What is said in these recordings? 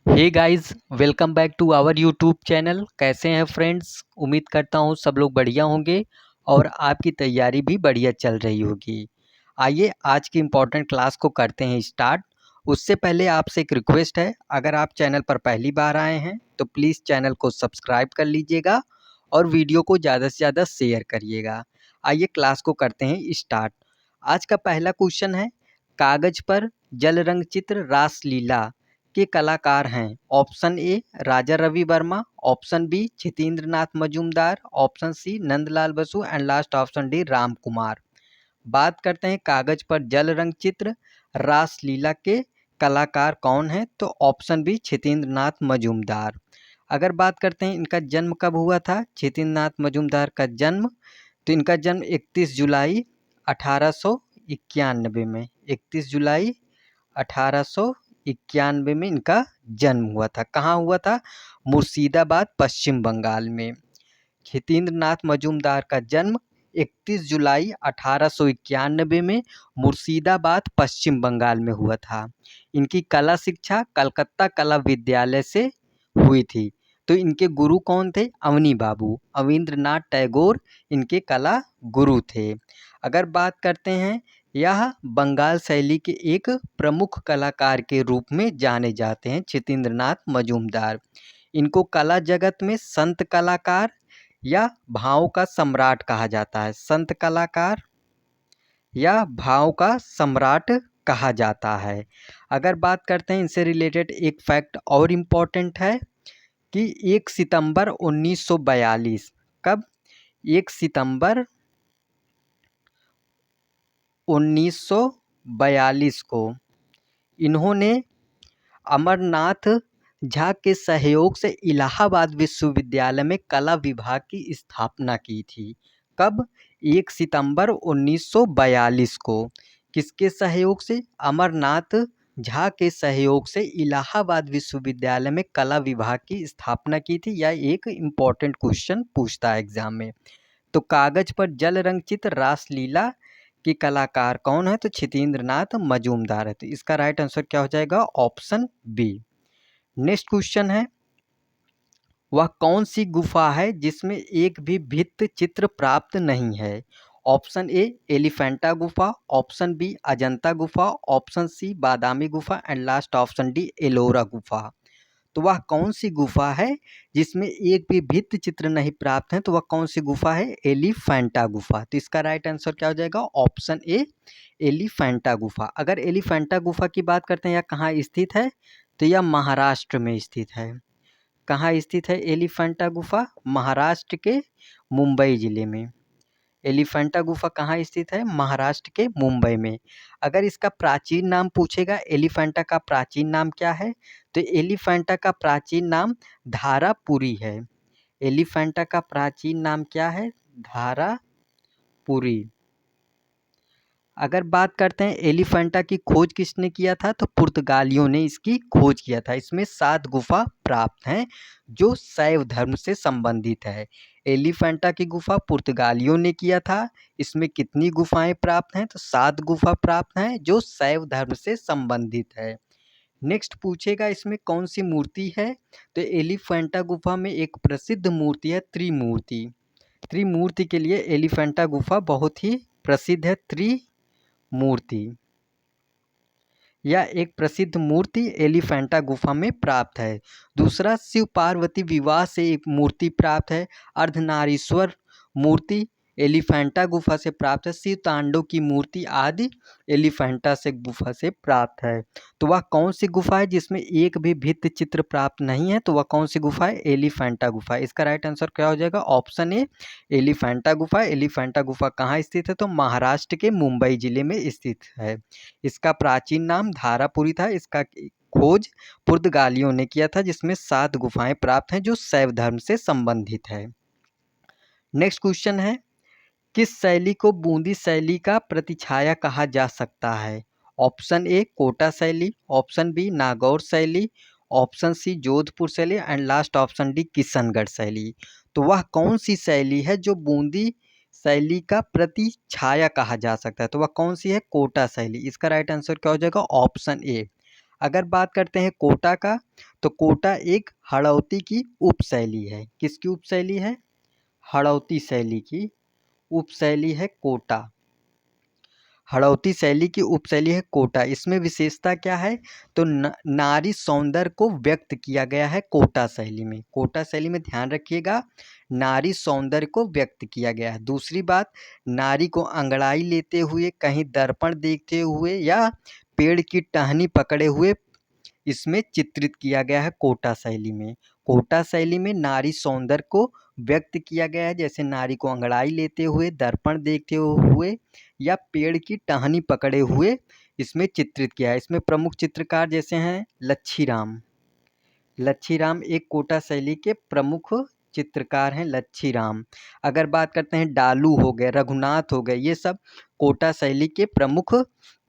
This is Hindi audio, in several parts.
Hey guys, welcome back to our YouTube channel. कैसे हैं फ्रेंड्स? उम्मीद करता हूँ सब लोग बढ़िया होंगे और आपकी तैयारी भी बढ़िया चल रही होगी। आइए आज की इम्पोर्टेंट क्लास को करते हैं स्टार्ट। उससे पहले आपसे एक रिक्वेस्ट है, अगर आप चैनल पर पहली बार आए हैं तो प्लीज़ चैनल को सब्सक्राइब कर लीजिएगा और वीडियो को ज़्यादा से ज़्यादा शेयर करिएगा। आइए क्लास को करते हैं स्टार्ट। आज का पहला क्वेश्चन है, कागज पर जल रंग चित्र रासलीला के कलाकार हैं। Option A Raja Ravi Varma, option B Jitendra Nath Majumdar, option C Nandlal Basu and last option D Ram Kumar. बात करते हैं कागज पर जल रंग चित्र रासलीला के कलाकार कौन है, तो ऑप्शन बी जितेंद्र नाथ मजूमदार। अगर बात करते हैं इनका जन्म कब हुआ था, जितेंद्र नाथ मजूमदार का जन्म, तो इनका जन्म 31 जुलाई 1891 में 31 जुलाई 1891 में इनका जन्म हुआ था। कहाँ हुआ था? मुर्शिदाबाद, पश्चिम बंगाल में। जितेंद्र नाथ मजूमदार का जन्म 31 जुलाई 1891 में मुर्शिदाबाद, पश्चिम बंगाल में हुआ था। इनकी कला शिक्षा कलकत्ता कला विद्यालय से हुई थी। तो इनके गुरु कौन थे? अवनी बाबू, अविंद्रनाथ टैगोर इनके कला गुरु थे। अगर बात करते हैं, यह बंगाल शैली के एक प्रमुख कलाकार के रूप में जाने जाते हैं जितेंद्र नाथ मजूमदार। इनको कला जगत में संत कलाकार या भाव का सम्राट कहा जाता है। संत कलाकार या भाव का सम्राट कहा जाता है। अगर बात करते हैं इनसे रिलेटेड एक फैक्ट और इम्पोर्टेंट है कि 1 सितंबर 1942, कब? 1 सितंबर 1942 को इन्होंने अमरनाथ झा के सहयोग से इलाहाबाद विश्वविद्यालय में कला विभाग की स्थापना की थी। कब? 1 सितंबर 1942 को। किसके सहयोग से? अमरनाथ झा के सहयोग से इलाहाबाद विश्वविद्यालय में कला विभाग की स्थापना की थी। यह एक इम्पॉर्टेंट क्वेश्चन पूछता है एग्जाम में। तो कागज पर जल रंग चित्र रासलीला के कलाकार कौन है, तो जितेंद्र नाथ मजूमदार है। तो इसका राइट आंसर क्या हो जाएगा? Option B. नेक्स्ट क्वेश्चन है, वह कौन सी गुफा है जिसमें एक भी भित्ति चित्र प्राप्त नहीं है? ऑप्शन ए एलिफेंटा गुफा, ऑप्शन बी अजंता गुफा, ऑप्शन सी बादामी गुफा and last option D Ellora गुफा। तो वह कौन सी गुफा है जिसमें एक भी भित्ति चित्र नहीं प्राप्त है? तो वह कौन सी गुफा है? एलिफेंटा गुफा। तो इसका राइट आंसर क्या हो जाएगा? ऑप्शन ए एलिफेंटा गुफा। अगर एलिफेंटा गुफा की बात करते हैं, यह कहाँ स्थित है, तो यह महाराष्ट्र में स्थित है। कहाँ स्थित है एलिफेंटा गुफा? महाराष्ट्र के मुंबई जिले में। एलिफेंटा गुफा कहाँ स्थित है? महाराष्ट्र के मुंबई में। अगर इसका प्राचीन नाम पूछेगा, एलिफेंटा का प्राचीन नाम क्या है, तो एलिफेंटा का प्राचीन नाम धारापुरी है। एलिफेंटा का प्राचीन नाम क्या है? धारापुरी। अगर बात करते हैं एलिफेंटा की खोज किसने किया था, तो पुर्तगालियों ने इसकी खोज किया था। इसमें 7 गुफा प्राप्त हैं जो शैव धर्म से संबंधित है। एलिफेंटा की गुफा पुर्तगालियों ने किया था। इसमें कितनी गुफाएं प्राप्त हैं, तो 7 गुफा प्राप्त हैं जो शैव धर्म से संबंधित है। नेक्स्ट पूछेगा इसमें कौन सी मूर्ति है, तो एलिफेंटा गुफा में एक प्रसिद्ध मूर्ति है त्रिमूर्ति। त्रिमूर्ति के लिए एलिफेंटा गुफा बहुत ही प्रसिद्ध है। मूर्ति, यह एक प्रसिद्ध मूर्ति एलिफेंटा गुफा में प्राप्त है। दूसरा, शिव पार्वती विवाह से एक मूर्ति प्राप्त है। अर्धनारीश्वर मूर्ति एलिफेंटा गुफा से प्राप्त है। शिव तांडव की मूर्ति आदि एलिफेंटा से गुफा से प्राप्त है। तो वह कौन सी गुफा है जिसमें एक भी भित्ति चित्र प्राप्त नहीं है, तो वह कौन सी गुफा है? एलिफेंटा गुफा। इसका राइट आंसर क्या हो जाएगा? ऑप्शन ए एलिफेंटा गुफा। एलिफेंटा गुफा कहाँ स्थित है, तो महाराष्ट्र के मुंबई जिले में स्थित है। इसका प्राचीन नाम धारापुरी था। इसका खोज पुर्तगालियों ने किया था, जिसमें 7 गुफाएं प्राप्त हैं जो शैव धर्म से संबंधित है। नेक्स्ट क्वेश्चन है, किस शैली को बूंदी शैली का प्रतिछाया कहा जा सकता है? ऑप्शन ए कोटा शैली, ऑप्शन बी नागौर शैली, ऑप्शन सी जोधपुर शैली and last option D Kishangarh शैली। तो वह कौन सी शैली है जो बूंदी शैली का प्रतिछाया कहा जा सकता है? तो वह कौन सी है? कोटा शैली। इसका राइट आंसर क्या हो जाएगा? ऑप्शन ए। अगर बात करते हैं कोटा का, तो कोटा एक हड़ौती की उपशैली है। किसकी उपशैली है? हड़ौती शैली की उपशैली है कोटा। हड़ौती शैली की उपशैली है कोटा। इसमें विशेषता क्या है? तो नारी सौंदर्य को व्यक्त किया गया है कोटा शैली में। कोटा शैली में ध्यान रखिएगा, नारी सौंदर्य को व्यक्त किया गया है। दूसरी बात, नारी को अंगड़ाई लेते हुए, कहीं दर्पण देखते हुए या पेड़ की टहनी पकड़े हुए इसमें चित्रित किया गया है कोटा शैली में। कोटा शैली में नारी सौंदर्य को व्यक्त किया गया है, जैसे नारी को अंगड़ाई लेते हुए, दर्पण देखते हुए या पेड़ की टहनी पकड़े हुए इसमें चित्रित किया है। इसमें प्रमुख चित्रकार जैसे हैं लच्छीराम। लच्छीराम एक कोटा शैली के प्रमुख चित्रकार हैं, लच्छीराम। अगर बात करते हैं डालू हो गए, रघुनाथ हो गए, ये सब कोटा शैली के प्रमुख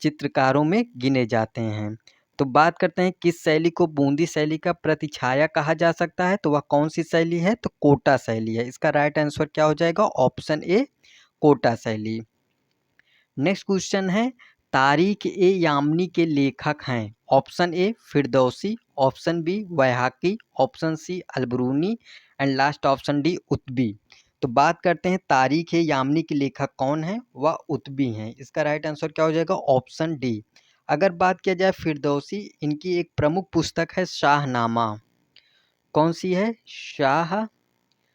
चित्रकारों में गिने जाते हैं। तो बात करते हैं किस शैली को बूंदी शैली का प्रतिछाया कहा जा सकता है, तो वह कौन सी शैली है? तो कोटा शैली है। इसका राइट आंसर क्या हो जाएगा? ऑप्शन ए, कोटा शैली। नेक्स्ट क्वेश्चन है, तारीख ए यामिनी के लेखक हैं। Option A Firdausi, option B Baihaqi, option C Alberuni and last option D Utbi. तो बात करते हैं तारीख ए यामिनी के लेखक कौन है? वह उतबी हैं। इसका राइट आंसर क्या हो जाएगा? Option D. अगर बात किया जाए फिरदौसी, इनकी एक प्रमुख पुस्तक है शाहनामा। कौन सी है? शाहनामा।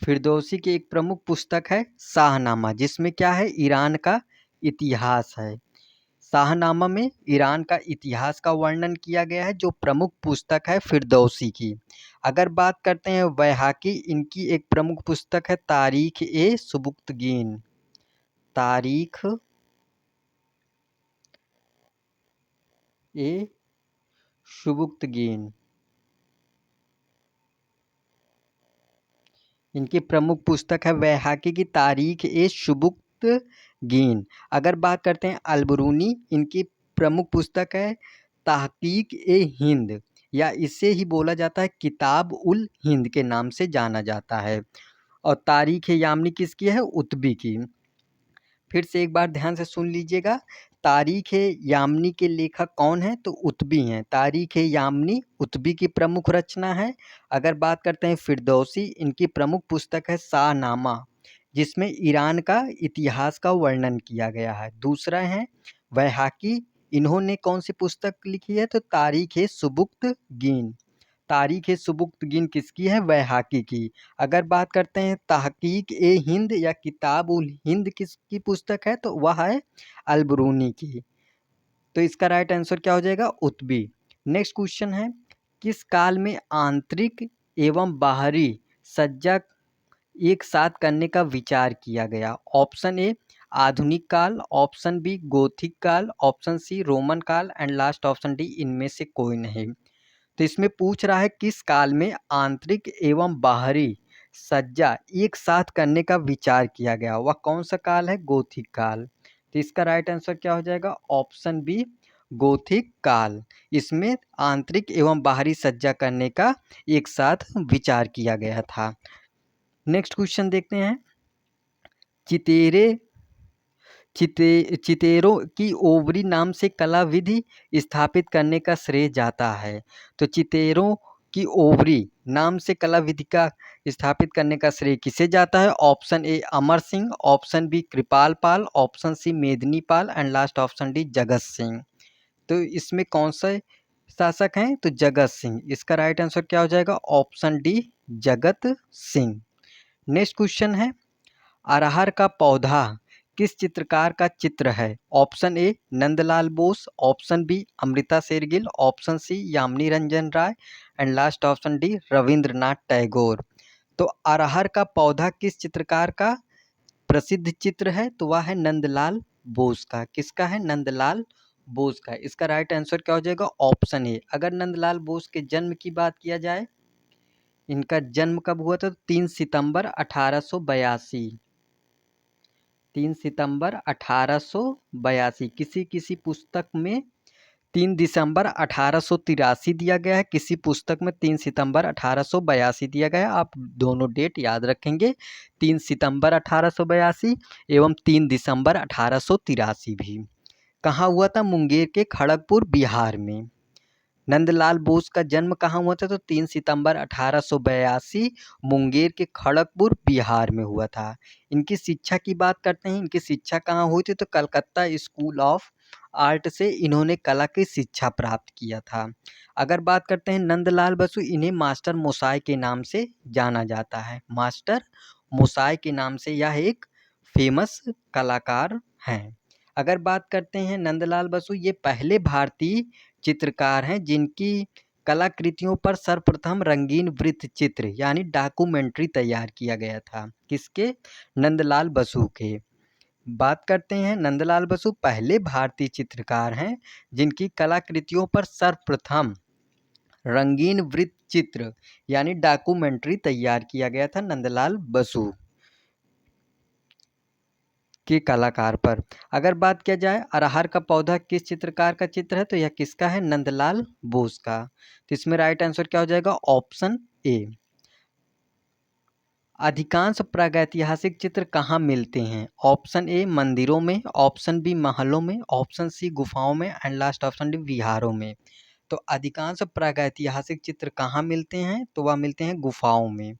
फिरदौसी की एक प्रमुख पुस्तक है शाहनामा, जिसमें क्या है? ईरान का इतिहास है। शाहनामा में ईरान का इतिहास का वर्णन किया गया है, जो प्रमुख पुस्तक है फिरदौसी की। अगर बात करते हैं वैहाकी, इनकी एक प्रमुख पुस्तक है तारीख ए सुबुक्तगीन। तारीख ए सुबुक्तगीन इनकी प्रमुख पुस्तक है वैहाकी की तारीख ए सुबुक्तगीन। अगर बात करते हैं अलबरूनी, इनकी प्रमुख पुस्तक है तहकीक ए हिंद, या इसे ही बोला जाता है किताब उल हिंद के नाम से जाना जाता है। और तारीख ए यामिनी किसकी है? उतबी की। फिर से एक बार ध्यान से सुन लीजिएगा, तारीख ए यामिनी के लेखक कौन हैं? तो उतबी हैं। तारीख ए यामिनी उतबी की प्रमुख रचना है। अगर बात करते हैं फिरदौसी, इनकी प्रमुख पुस्तक है शाहनामा, जिसमें ईरान का इतिहास का वर्णन किया गया है। दूसरा है वैहाकी, इन्होंने कौन सी पुस्तक लिखी है? तो तारीख ए सुबुक्तगीन। तारीख ए सुबुक्तगीन किसकी है? वैहाकी की। अगर बात करते हैं तहकीक ए हिंद या किताब उल हिंद किसकी पुस्तक है? तो वह है अलबरूनी की। तो इसका राइट आंसर क्या हो जाएगा? उतबी। नेक्स्ट क्वेश्चन है, किस काल में आंतरिक एवं बाहरी सज्जा एक साथ करने का विचार किया गया? ऑप्शन ए आधुनिक काल, ऑप्शन बी गोथिक काल, ऑप्शन सी रोमन काल एंड लास्ट ऑप्शन डी इनमें से कोई नहीं। तो इसमें पूछ रहा है किस काल में आंतरिक एवं बाहरी सज्जा एक साथ करने का विचार किया गया? वह कौन सा काल है? गोथिक काल। तो इसका राइट आंसर क्या हो जाएगा? ऑप्शन बी गोथिक काल। इसमें आंतरिक एवं बाहरी सज्जा करने का एक साथ विचार किया गया था। नेक्स्ट क्वेश्चन देखते हैं, चितेरे चितेरों की ओवरी नाम से कला विधि स्थापित करने का श्रेय जाता है। तो चितेरों की ओवरी नाम से कला विधि का स्थापित करने का श्रेय किसे जाता है? Option A Amar Singh, option B Kripal Pal, option C Medini Pal and last option D Jagat Singh. तो इसमें कौन से शासक हैं? तो जगत सिंह। इसका राइट आंसर क्या हो जाएगा? Option D Jagat Singh. Next question है, अरहर का पौधा किस चित्रकार का चित्र है? Option A Nandlal Bose, option B Amrita Shergill, option C Yamini Ranjan Roy and last option D Rabindranath Tagore. तो अरहर का पौधा किस चित्रकार का प्रसिद्ध चित्र है? तो वह है नंदलाल बोस का। किसका है? नंदलाल बोस का। इसका राइट आंसर क्या हो जाएगा? ऑप्शन ए। अगर नंदलाल बोस के जन्म की बात किया जाए, इनका जन्म कब हुआ था? 3 सितंबर 1882। 3 सितंबर 1882। किसी किसी पुस्तक में 3 दिसंबर 1883 दिया गया है, किसी पुस्तक में 3 सितंबर 1882 दिया गया है। आप दोनों डेट याद रखेंगे, 3 सितंबर 1882 एवं 3 दिसंबर 1883 भी। कहाँ हुआ था? मुंगेर के खड़गपुर बिहार में। नंदलाल बोस का जन्म कहाँ हुआ था? तो 3 सितंबर 1882 मुंगेर के खड़गपुर बिहार में हुआ था। इनकी शिक्षा की बात करते हैं, इनकी शिक्षा कहाँ हुई थी? तो कलकत्ता स्कूल ऑफ आर्ट से इन्होंने कला की शिक्षा प्राप्त किया था। अगर बात करते हैं नंदलाल बसु, इन्हें मास्टर मोसाय के नाम से जाना जाता है। मास्टर मोसाय के नाम से यह एक फेमस कलाकार हैं। अगर बात करते हैं नंदलाल बसु, ये पहले भारतीय चित्रकार हैं जिनकी कलाकृतियों पर सर्वप्रथम रंगीन वृत्त चित्र यानी डॉक्यूमेंट्री तैयार किया गया था। किसके? नंदलाल बसु के। बात करते हैं नंदलाल बसु पहले भारतीय चित्रकार हैं जिनकी कलाकृतियों पर सर्वप्रथम रंगीन वृत्त चित्र यानी डॉक्यूमेंट्री तैयार किया गया था नंदलाल बसु के कलाकार पर। अगर बात किया जाए अरहर का पौधा किस चित्रकार का चित्र है? तो यह किसका है? नंदलाल बोस का। तो इसमें राइट आंसर क्या हो जाएगा? ऑप्शन ए। अधिकांश प्रागैतिहासिक चित्र कहाँ मिलते हैं? ऑप्शन ए मंदिरों में, ऑप्शन बी महलों में, ऑप्शन सी गुफाओं में एंड लास्ट ऑप्शन डी विहारों में। तो अधिकांश प्रागैतिहासिक चित्र कहाँ मिलते हैं? तो वह मिलते हैं गुफाओं में।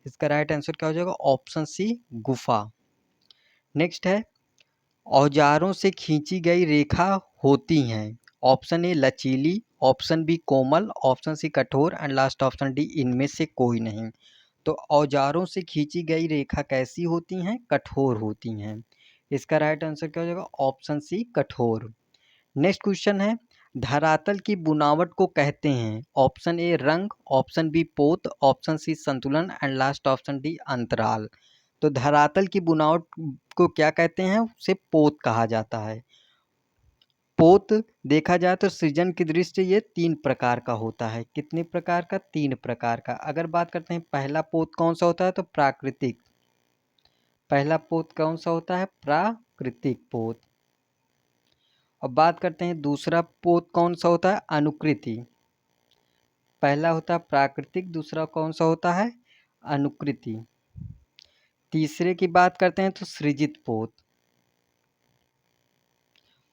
इसका राइट आंसर क्या हो जाएगा? ऑप्शन सी गुफा। नेक्स्ट है औजारों से खींची गई रेखा होती हैं। ऑप्शन ए लचीली, ऑप्शन बी कोमल, ऑप्शन सी कठोर एंड लास्ट ऑप्शन डी इनमें से कोई नहीं। तो औजारों से खींची गई रेखा कैसी होती हैं? कठोर होती हैं। इसका राइट आंसर क्या हो जाएगा? ऑप्शन सी कठोर। नेक्स्ट क्वेश्चन है धरातल की बुनावट को कहते हैं। ऑप्शन ए रंग, ऑप्शन बी पोत, ऑप्शन सी संतुलन एंड लास्ट ऑप्शन डी अंतराल। तो धरातल की बुनावट को क्या कहते हैं? उसे पोत कहा जाता है। पोत देखा जाए तो सृजन की दृष्टि ये 3 प्रकार का होता है। कितने प्रकार का? 3 प्रकार का। अगर बात करते हैं पहला पोत कौन सा होता है? तो प्राकृतिक। पहला पोत कौन सा होता है? प्राकृतिक पोत। अब बात करते हैं दूसरा पोत कौन सा होता है? अनुकृति। पहला होता है प्राकृतिक, दूसरा कौन सा होता है? अनुकृति। तीसरे की बात करते हैं तो सृजित पोत।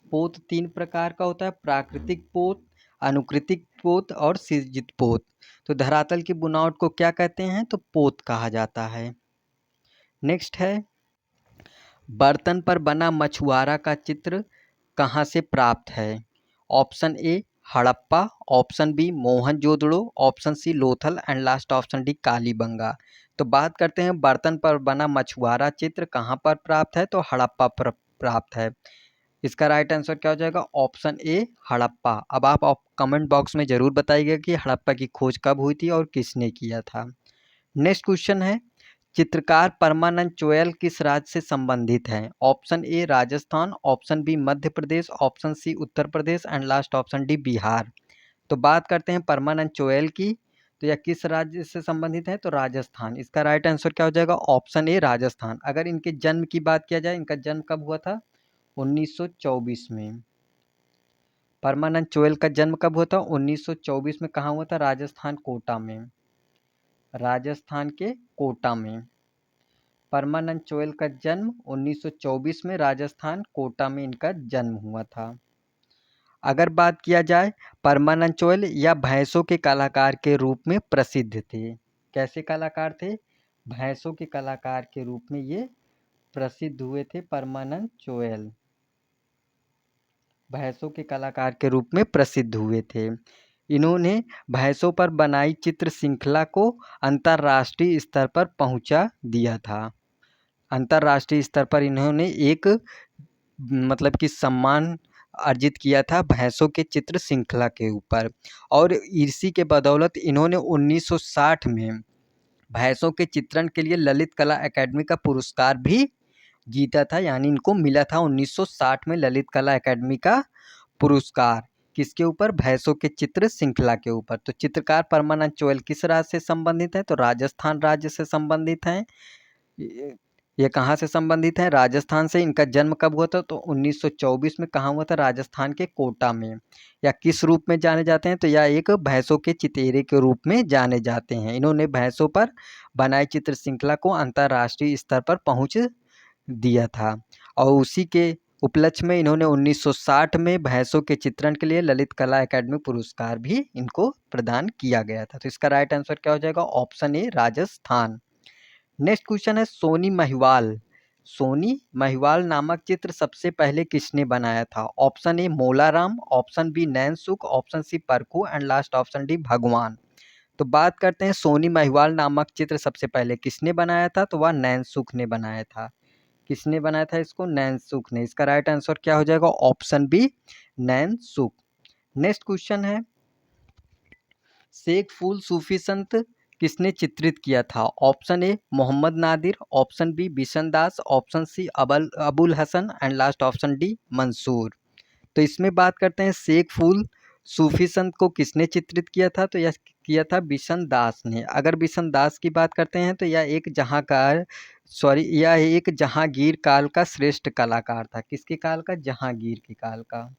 पोत 3 प्रकार का होता है, प्राकृतिक पोत, अनुकृतिक पोत और सृजित पोत। तो धरातल की बुनावट को क्या कहते हैं? तो पोत कहा जाता है। नेक्स्ट है बर्तन पर बना मछुआरा का चित्र कहाँ से प्राप्त है? Option A Harappa, option B Mohenjodaro, option C Lothal and last option D Kalibanga. तो बात करते हैं बर्तन पर बना मछुआरा चित्र कहाँ पर प्राप्त है? तो हड़प्पा पर प्राप्त है। इसका राइट आंसर क्या हो जाएगा? Option A Harappa. अब आप कमेंट बॉक्स में ज़रूर बताइएगा कि हड़प्पा की खोज कब हुई थी और किसने किया था। नेक्स्ट क्वेश्चन है चित्रकार परमानंद चोयल किस राज्य से संबंधित हैं? Option A Rajasthan, option B Madhya Pradesh, option C Uttar Pradesh and last option D Bihar. तो बात करते हैं परमानंद चोयल की, तो यह किस राज्य से संबंधित है? तो राजस्थान। इसका राइट आंसर क्या हो जाएगा? Option A Rajasthan. अगर इनके जन्म की बात किया जाए, इनका जन्म कब हुआ था? 1924 में। परमानंद चोयल का जन्म कब हुआ था? 1924 में। कहाँ हुआ था? राजस्थान कोटा में। राजस्थान के कोटा में परमानंद चोयल का जन्म 1924 में राजस्थान कोटा में इनका जन्म हुआ था। अगर बात किया जाए परमानंद चोयल या भैंसों के कलाकार के रूप में प्रसिद्ध थे। कैसे कलाकार थे? भैंसों के कलाकार के रूप में ये प्रसिद्ध हुए थे परमानंद चोयल। भैंसों के कलाकार के रूप में प्रसिद्ध हुए थे। इन्होंने भैंसों पर बनाई चित्र श्रृंखला को अंतर्राष्ट्रीय स्तर पर पहुंचा दिया था। अंतर्राष्ट्रीय स्तर पर इन्होंने एक मतलब कि सम्मान अर्जित किया था भैंसों के चित्र श्रृंखला के ऊपर। और इसी के बदौलत इन्होंने 1960 में भैंसों के चित्रण के लिए ललित कला अकादमी का पुरस्कार भी जीता था। यानी इनको मिला था 1960 में ललित कला अकादमी का पुरस्कार। किसके ऊपर? भैंसों के चित्र श्रृंखला के ऊपर। तो चित्रकार परमानंद चोयल किस राज्य से संबंधित है? तो राजस्थान राज्य से संबंधित हैं। ये कहाँ से संबंधित है? राजस्थान से। इनका जन्म कब हुआ था? तो 1924 में। कहाँ हुआ था? राजस्थान के कोटा में। या किस रूप में जाने जाते हैं? तो यह एक भैंसों के चितेरे के रूप में जाने जाते हैं। इन्होंने भैंसों पर बनाई चित्र श्रृंखला को अंतर्राष्ट्रीय स्तर पर पहुँच दिया था। और उसी के उपलक्ष्य में इन्होंने 1960 में भैंसों के चित्रण के लिए ललित कला अकादमी पुरस्कार भी इनको प्रदान किया गया था। तो इसका राइट आंसर क्या हो जाएगा? Option A Rajasthan. Next question है सोनी महिवाल। सोनी महिवाल नामक चित्र सबसे पहले किसने बनाया था? Option A Molaram, option B Nainsukh, option C Parkhu and last option D Bhagwan. तो बात करते हैं सोनी महिवाल नामक चित्र सबसे पहले किसने बनाया था? तो वह नैनसुख ने बनाया था। किसने बनाया था इसको? नैनसुख ने। इसका राइट आंसर क्या हो जाएगा? Option B Nainsukh. Next question है शेख फूल सूफी संत किसने चित्रित किया था? Option A Mohammad Nadir, option B Bishan Das, option C Abul Hasan and last option D Mansur. तो इसमें बात करते हैं शेख फूल सूफी संत को किसने चित्रित किया था? तो यह किया था बिशन दास ने। अगर बिशन दास की बात करते हैं तो यह एक जहांगीर काल का श्रेष्ठ कलाकार था। किसके काल का? जहांगीर के काल का।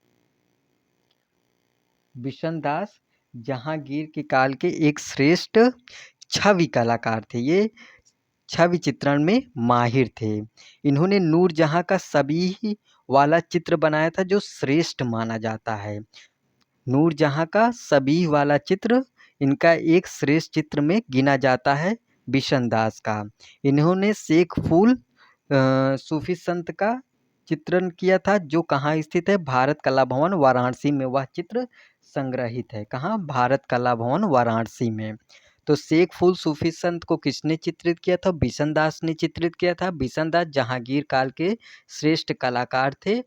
बिशन दास जहांगीर के काल के एक श्रेष्ठ छवि कलाकार थे। ये छवि चित्रण में माहिर थे। इन्होंने नूरजहां का सभी वाला चित्र बनाया था जो श्रेष्ठ माना जाता है। नूरजहां का सभी वाला चित्र इनका एक श्रेष्ठ चित्र में गिना जाता है बिशन दास का। इन्होंने शेख फूल सूफी संत का चित्रण किया था जो कहाँ स्थित है? भारत कला भवन वाराणसी में वह चित्र संग्रहित है। कहाँ? भारत कला भवन वाराणसी में। तो शेख फूल सूफी संत को किसने चित्रित किया था? बिशन दास ने चित्रित किया था। बिशन दास जहांगीर काल के श्रेष्ठ कलाकार थे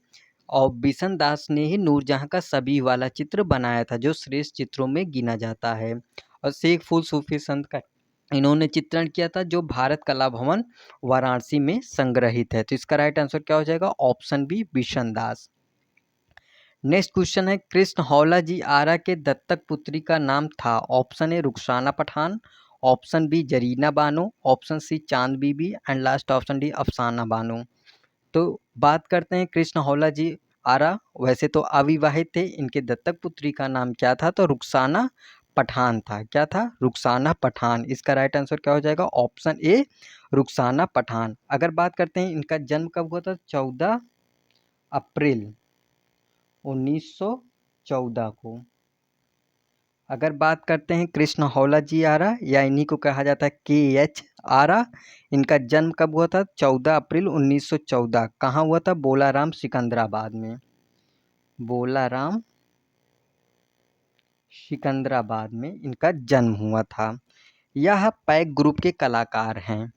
और बिशन दास ने ही नूरजहां का सभी वाला चित्र बनाया था जो श्रेष्ठ चित्रों में गिना जाता है। और शेख फूल सूफी संत का इन्होंने चित्रण किया था जो भारत कला भवन वाराणसी में संग्रहित है। तो इसका राइट आंसर क्या हो जाएगा? ऑप्शन बी बिशन दास। नेक्स्ट क्वेश्चन है कृष्ण हौला जी आरा के दत्तक पुत्री का नाम था? Option A Rukhsana Pathan, option B Zarina Bano, option C Chand Bibi and last option D Afsana Bano. तो बात करते हैं कृष्ण हौला जी आरा वैसे तो अविवाहित थे। इनके दत्तक पुत्री का नाम क्या था? तो रुखसाना पठान था। क्या था? रुखसाना पठान। इसका राइट आंसर क्या हो जाएगा? Option A Rukhsana Pathan. अगर बात करते हैं इनका जन्म कब हुआ था? 14 अप्रैल 1914 को। अगर बात करते हैं कृष्ण हौला जी आरा या इन्हीं को कहा जाता है KH आरा, इनका जन्म कब हुआ था? 14 अप्रैल 1914। कहाँ हुआ था? बोलाराम सिकंदराबाद में। बोलाराम सिकंदराबाद में इनका जन्म हुआ था। यह पैक ग्रुप के कलाकार हैं।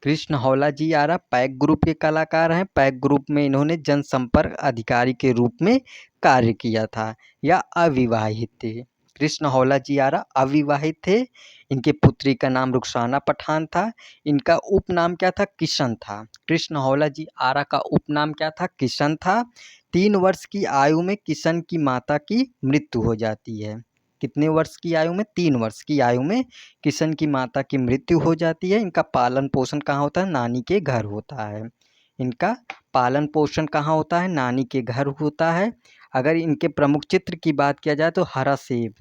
कृष्ण हौला जी आरा पैक ग्रुप के कलाकार हैं। पैक ग्रुप में इन्होंने जनसंपर्क अधिकारी के रूप में कार्य किया था। या अविवाहित थे। कृष्ण हौला जी आरा अविवाहित थे। इनके पुत्री का नाम रुखसाना पठान था। इनका उपनाम क्या था? किशन था। कृष्ण हौला जी आरा का उपनाम क्या था? किशन था। 3 वर्ष की आयु में किशन की माता की मृत्यु हो जाती है। कितने वर्ष की आयु में? 3 वर्ष की आयु में किशन की माता की मृत्यु हो जाती है। इनका पालन पोषण कहाँ होता है? नानी के घर होता है। इनका पालन पोषण कहाँ होता है? नानी के घर होता है। अगर इनके प्रमुख चित्र की बात किया जाए तो हरा सेब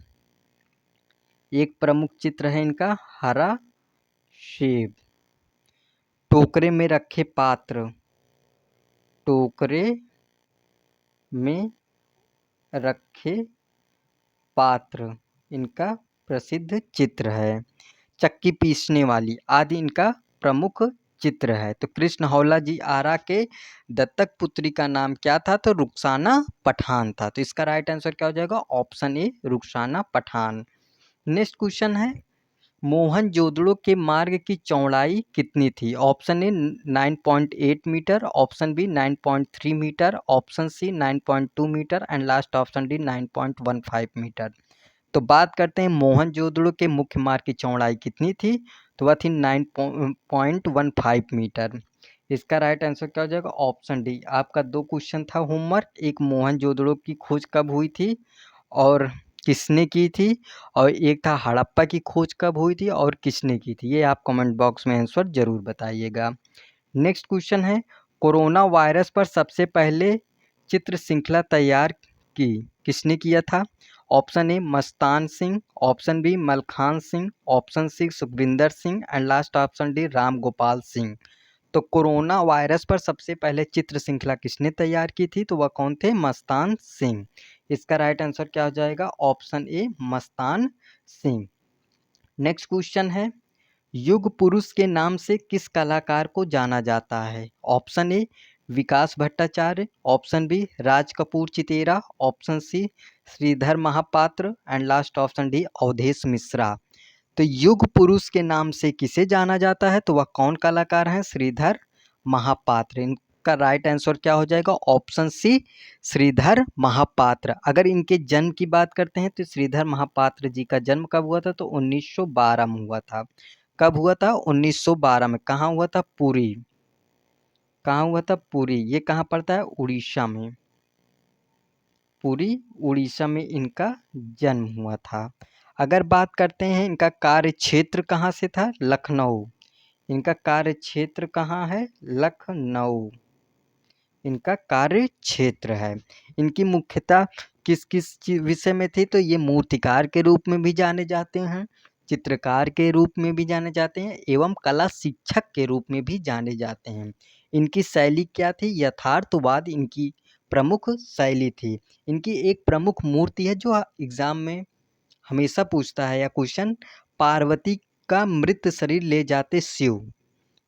एक प्रमुख चित्र है इनका। हरा सेब। टोकरे में रखे पात्र, टोकरे में रखे पात्र इनका प्रसिद्ध चित्र है। चक्की पीसने वाली आदि इनका प्रमुख चित्र है। तो कृष्ण हौला जी आरा के दत्तक पुत्री का नाम क्या था? तो रुखसाना पठान था। तो इसका राइट आंसर क्या हो जाएगा? Option A Rukhsana Pathan. Next question है मोहनजोदड़ो के मार्ग की चौड़ाई कितनी थी? Option A 9.8 metre, option B 9.3 metre, option C 9.2 metre and last option D 9.15 metre. तो बात करते हैं मोहनजोदड़ो के मुख्य मार्ग की चौड़ाई कितनी थी? तो वह थी 9.15 मीटर। इसका राइट आंसर क्या हो जाएगा? Option D. आपका 2 क्वेश्चन था होमवर्क। एक मोहनजोदड़ो की खोज कब हुई थी और किसने की थी, और एक था हड़प्पा की खोज कब हुई थी और किसने की थी। ये आप कमेंट बॉक्स में आंसर जरूर बताइएगा। नेक्स्ट क्वेश्चन है कोरोना वायरस पर सबसे पहले चित्र श्रृंखला तैयार की किसने किया था? Option A Mastan Singh, option B Malkhan Singh, option C Sukhwinder Singh and last option D Ram Gopal Singh. तो कोरोना वायरस पर सबसे पहले चित्र श्रृंखला किसने तैयार की थी? तो वह कौन थे? मस्तान सिंह। इसका राइट आंसर क्या हो जाएगा? Option A Mastan Singh. Next question है, युग पुरुष के नाम से किस कलाकार को जाना जाता है? Option A Vikas Bhattacharya, option B Raj Kapoor Chitera, option C Shridhar Mahapatra and last option D Awadhesh Mishra. तो युग पुरुष के नाम से किसे जाना जाता है? तो वह कौन कलाकार हैं? श्रीधर महापात्र। इनका राइट आंसर क्या हो जाएगा? Option C Shridhar Mahapatra. अगर इनके जन्म की बात करते हैं तो श्रीधर महापात्र जी का जन्म कब हुआ था? तो 1912 में हुआ था। कब हुआ था? 1912 में। कहाँ हुआ था? पुरी। कहाँ हुआ था? पुरी। ये कहाँ पड़ता है? उड़ीसा में। पुरी उड़ीसा में इनका जन्म हुआ था। अगर बात करते हैं इनका कार्य क्षेत्र कहाँ से था? लखनऊ। इनका कार्य क्षेत्र कहाँ है? लखनऊ इनका कार्य क्षेत्र है। इनकी मुख्यता किस किस विषय में थी? तो ये मूर्तिकार के रूप में भी जाने जाते हैं, चित्रकार के रूप में भी जाने जाते हैं एवं कला शिक्षक के रूप में भी जाने जाते हैं। इनकी शैली क्या थी? यथार्थवाद इनकी प्रमुख शैली थी। इनकी एक प्रमुख मूर्ति है जो एग्जाम में हमेशा पूछता है या क्वेश्चन, पार्वती का मृत शरीर ले जाते शिव।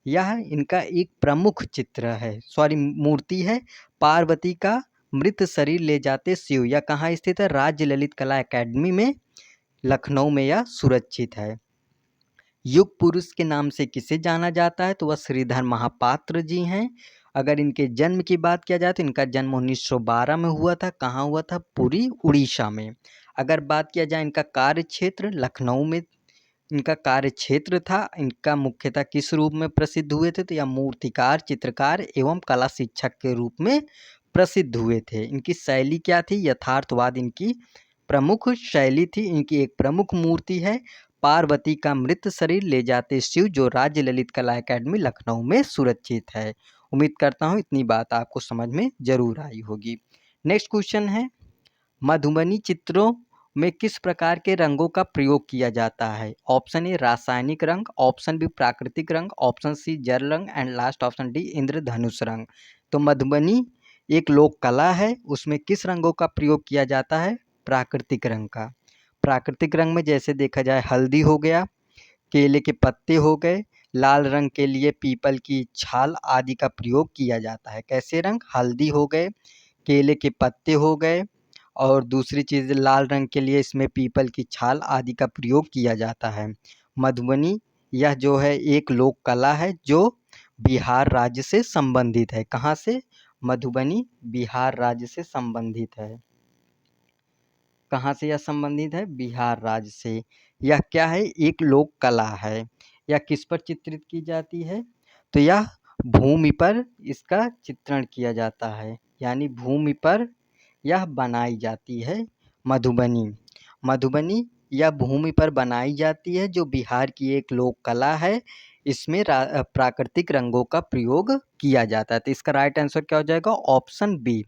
यह इनका एक प्रमुख चित्र है, सॉरी मूर्ति है। पार्वती का मृत शरीर ले जाते शिव। यह कहाँ स्थित है? राज्य ललित कला एकेडमी में, लखनऊ में यह सुरक्षित है। युग पुरुष के नाम से किसे जाना जाता है? तो वह श्रीधर महापात्र जी हैं। अगर इनके जन्म की बात किया जाए तो इनका जन्म 1912 में हुआ था। कहाँ हुआ था? पुरी उड़ीसा में। अगर बात किया जाए इनका कार्य क्षेत्र, लखनऊ में इनका कार्य क्षेत्र था। इनका मुख्यतः किस रूप में प्रसिद्ध हुए थे? तो यह मूर्तिकार, चित्रकार एवं कला शिक्षक के रूप में प्रसिद्ध हुए थे। इनकी शैली क्या थी? यथार्थवाद इनकी प्रमुख शैली थी। इनकी एक प्रमुख मूर्ति है पार्वती का मृत शरीर ले जाते शिव, जो राज्य ललित कला एकेडमी लखनऊ में सुरक्षित है। उम्मीद करता हूँ इतनी बात आपको समझ में जरूर आई होगी। नेक्स्ट क्वेश्चन है, मधुबनी चित्रों में किस प्रकार के रंगों का प्रयोग किया जाता है? ऑप्शन ए रासायनिक रंग, ऑप्शन बी प्राकृतिक रंग, ऑप्शन सी जल रंग एंड लास्ट ऑप्शन डी इंद्रधनुष रंग। तो मधुबनी एक लोक कला है, उसमें किस रंगों का प्रयोग किया जाता है? प्राकृतिक रंग का। प्राकृतिक रंग में जैसे देखा जाए हल्दी हो गया, केले के पत्ते हो गए, लाल रंग के लिए पीपल की छाल आदि का प्रयोग किया जाता है। कैसे रंग? हल्दी हो गए, केले के पत्ते हो गए और दूसरी चीज़ लाल रंग के लिए इसमें पीपल की छाल आदि का प्रयोग किया जाता है। मधुबनी यह जो है एक लोक कला है जो बिहार राज्य से संबंधित है। कहाँ से? मधुबनी बिहार राज्य से संबंधित है। कहाँ से यह संबंधित है? बिहार राज्य से। यह क्या है? एक लोक कला है। यह किस पर चित्रित की जाती है? तो यह भूमि पर इसका चित्रण किया जाता है, यानी भूमि पर यह बनाई जाती है। मधुबनी मधुबनी यह भूमि पर बनाई जाती है, जो बिहार की एक लोक कला है। इसमें प्राकृतिक रंगों का प्रयोग किया जाता है। तो इसका राइट आंसर क्या हो जाएगा? Option B.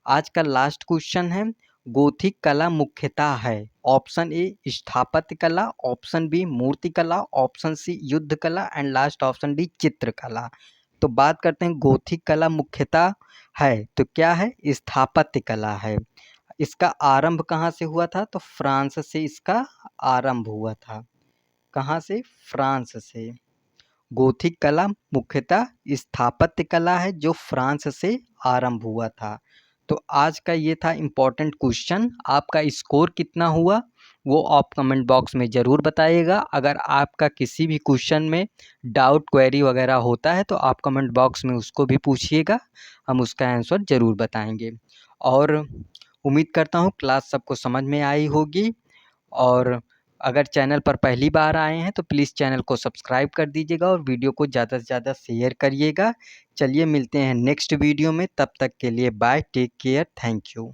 आज का लास्ट क्वेश्चन है, गोथिक कला मुख्यतः है। ऑप्शन ए स्थापत्य कला, ऑप्शन बी मूर्ति कला, ऑप्शन सी युद्ध कला एंड लास्ट ऑप्शन डी चित्रकला। तो बात करते हैं गोथिक कला मुख्यतः है तो क्या है? स्थापत्य कला है। इसका आरंभ कहाँ से हुआ था? तो फ्रांस से इसका आरंभ हुआ था। कहाँ से? फ्रांस से। गोथिक कला मुख्यतः स्थापत्य कला है जो फ्रांस से आरंभ हुआ था। तो आज का ये था इम्पोर्टेंट क्वेश्चन। आपका स्कोर कितना हुआ वो आप कमेंट बॉक्स में ज़रूर बताइएगा। अगर आपका किसी भी क्वेश्चन में डाउट क्वेरी वगैरह होता है तो आप कमेंट बॉक्स में उसको भी पूछिएगा, हम उसका आंसर ज़रूर बताएंगे। और उम्मीद करता हूँ क्लास सबको समझ में आई होगी। और अगर चैनल पर पहली बार आए हैं तो प्लीज़ चैनल को सब्सक्राइब कर दीजिएगा और वीडियो को ज़्यादा से ज़्यादा शेयर करिएगा। चलिए मिलते हैं नेक्स्ट वीडियो में, तब तक के लिए bye, take care, thank you.